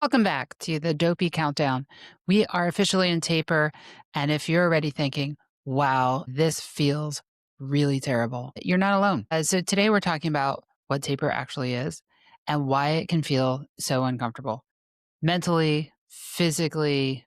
Welcome back to the Dopey Countdown. We are officially in taper. And if you're already thinking, wow, this feels really terrible, you're not alone. So today we're talking about what taper actually is and why it can feel so uncomfortable. Mentally, physically,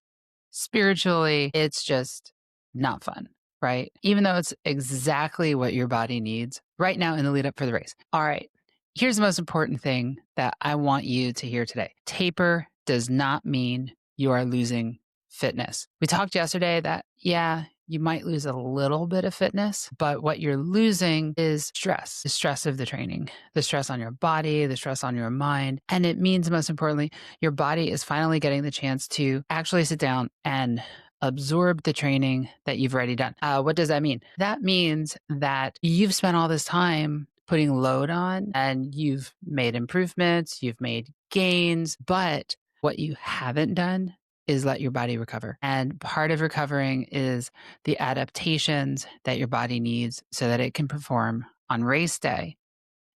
spiritually, it's just not fun, right? Even though it's exactly what your body needs right now in the lead up for the race. All right. Here's the most important thing that I want you to hear today. Taper does not mean you are losing fitness. We talked yesterday that, yeah, you might lose a little bit of fitness, but what you're losing is stress, the stress of the training, the stress on your body, the stress on your mind. And it means, most importantly, your body is finally getting the chance to actually sit down and absorb the training that you've already done. What does that mean? That means that you've spent all this time putting load on and you've made improvements, you've made gains, but what you haven't done is let your body recover. And part of recovering is the adaptations that your body needs so that it can perform on race day.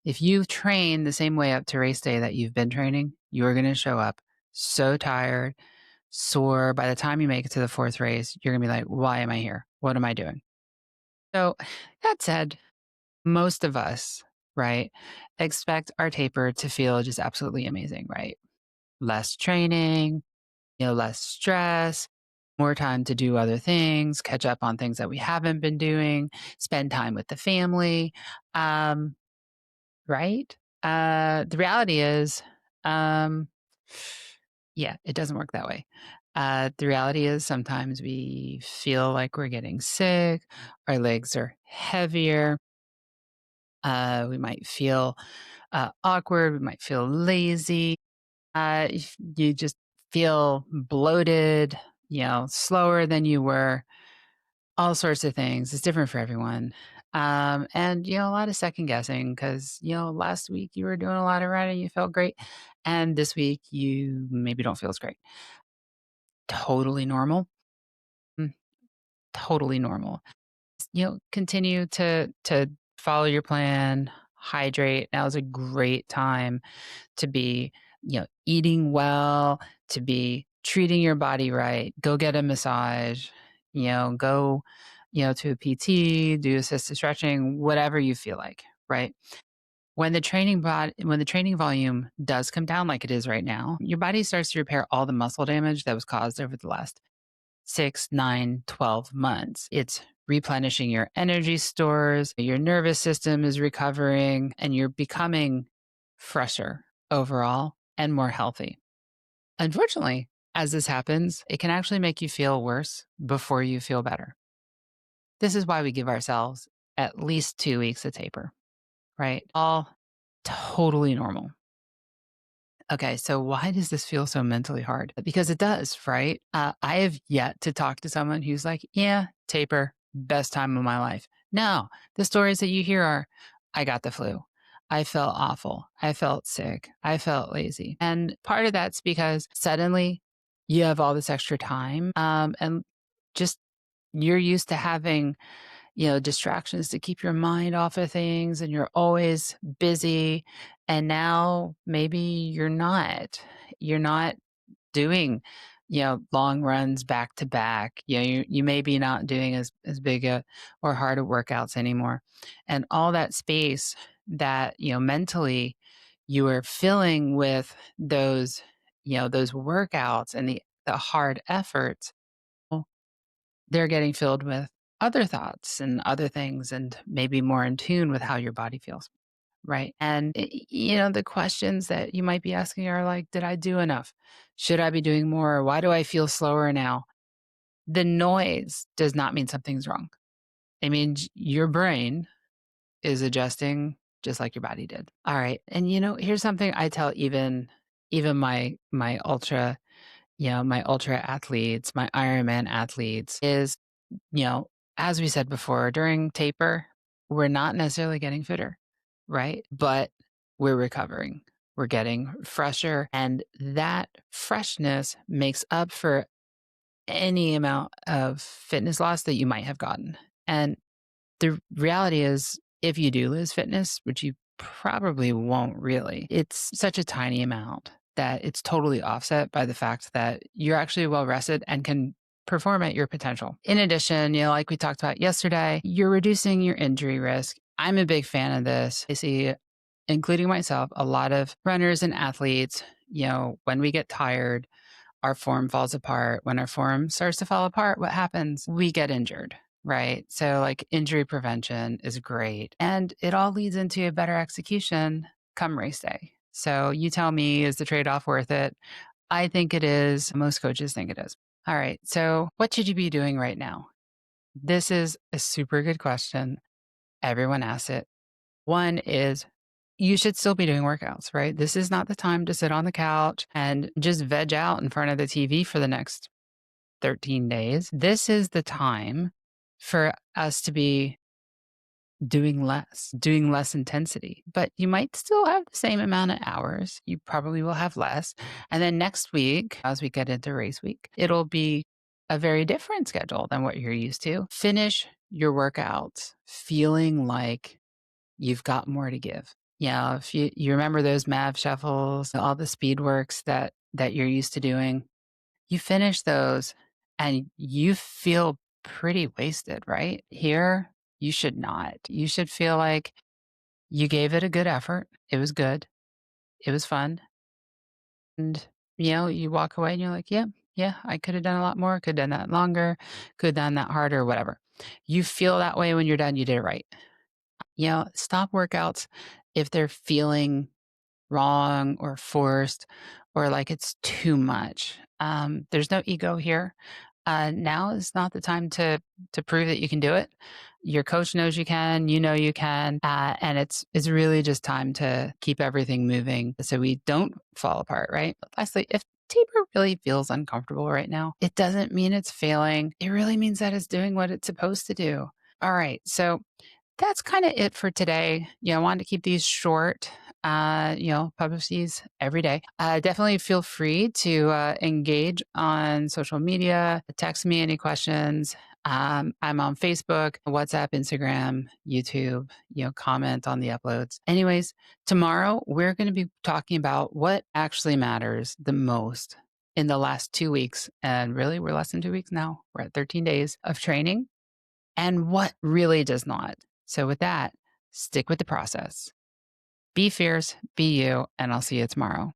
If you train the same way up to race day that you've been training, you're going to show up so tired, sore. By the time you make it to the fourth race, you're going to be like, why am I here? What am I doing? So, that said, most of us, right, expect our taper to feel just absolutely amazing, right? Less training, less stress, more time to do other things, catch up on things that we haven't been doing, spend time with the family. Um, right? The reality is, um, yeah, it doesn't work that way. The reality is sometimes we feel like we're getting sick, our legs are heavier, we might feel awkward, we might feel lazy, you just feel bloated, slower than you were, all sorts of things. It's different for everyone. And, a lot of second guessing because, last week you were doing a lot of running, you felt great. And this week you maybe don't feel as great. Totally normal. Mm, Totally normal. Continue to follow your plan, hydrate. Now is a great time to be, eating well, to be treating your body right. Go get a massage, go, to a PT, do assisted stretching, whatever you feel like, right? When the training volume does come down like it is right now, your body starts to repair all the muscle damage that was caused over the last 6, 9, 12 months. It's replenishing your energy stores, your nervous system is recovering, and you're becoming fresher overall and more healthy. Unfortunately, as this happens, it can actually make you feel worse before you feel better. This is why we give ourselves at least 2 weeks of taper, right? All totally normal. Okay, so why does this feel so mentally hard? Because it does, right? I have yet to talk to someone who's like, yeah, taper, best time of my life. No, the stories that you hear are, I got the flu. I felt awful. I felt sick. I felt lazy. And part of that's because suddenly you have all this extra time and just you're used to having distractions to keep your mind off of things and you're always busy. And now maybe you're not. You're not doing, long runs back to back. You may be not doing as big a or harder workouts anymore. And all that space that, mentally you are filling with those workouts and the hard efforts they're getting filled with other thoughts and other things and maybe more in tune with how your body feels. Right. And, the questions that you might be asking are like, did I do enough? Should I be doing more? Why do I feel slower now? The noise does not mean something's wrong. It means your brain is adjusting just like your body did. All right. And, here's something I tell even my ultra, my ultra athletes, my Ironman athletes is you know, as we said before, during taper, we're not necessarily getting fitter, right? But we're recovering. We're getting fresher. And that freshness makes up for any amount of fitness loss that you might have gotten. And the reality is, if you do lose fitness, which you probably won't really, it's such a tiny amount that it's totally offset by the fact that you're actually well rested and can perform at your potential. In addition, like we talked about yesterday, you're reducing your injury risk. I'm a big fan of this. I see, including myself, a lot of runners and athletes, when we get tired, our form falls apart. When our form starts to fall apart, what happens? We get injured, right? So, like, injury prevention is great. And it all leads into a better execution come race day. So, you tell me, is the trade off worth it? I think it is. Most coaches think it is. All right. So, what should you be doing right now? This is a super good question. Everyone asks it. One is you should still be doing workouts, right? This is not the time to sit on the couch and just veg out in front of the TV for the next 13 days. This is the time for us to be doing less intensity, but you might still have the same amount of hours. You probably will have less. And then next week, as we get into race week, it'll be a very different schedule than what you're used to. Finish your workouts feeling like you've got more to give. Yeah, if you remember those MAV shuffles, all the speed works that you're used to doing, you finish those and you feel pretty wasted, right? Here, you should not. You should feel like you gave it a good effort. It was good. It was fun. And you walk away and you're like, yeah, I could have done a lot more, could have done that longer, could have done that harder, whatever. You feel that way when you're done, you did it right. Stop workouts if they're feeling wrong or forced or like it's too much. There's no ego here. Now is not the time to prove that you can do it. Your coach knows you can, you can, and it's really just time to keep everything moving so we don't fall apart, right? Lastly, if taper really feels uncomfortable right now, it doesn't mean it's failing. It really means that it's doing what it's supposed to do. All right, so that's kind of it for today. I wanted to keep these short. Publish these every day. Definitely feel free to engage on social media. Text me any questions. I'm on Facebook, WhatsApp, Instagram, YouTube. Comment on the uploads. Anyways, tomorrow we're going to be talking about what actually matters the most in the last 2 weeks. And really, we're less than 2 weeks now. We're at 13 days of training and what really does not. So with that, stick with the process. Be fierce, be you, and I'll see you tomorrow.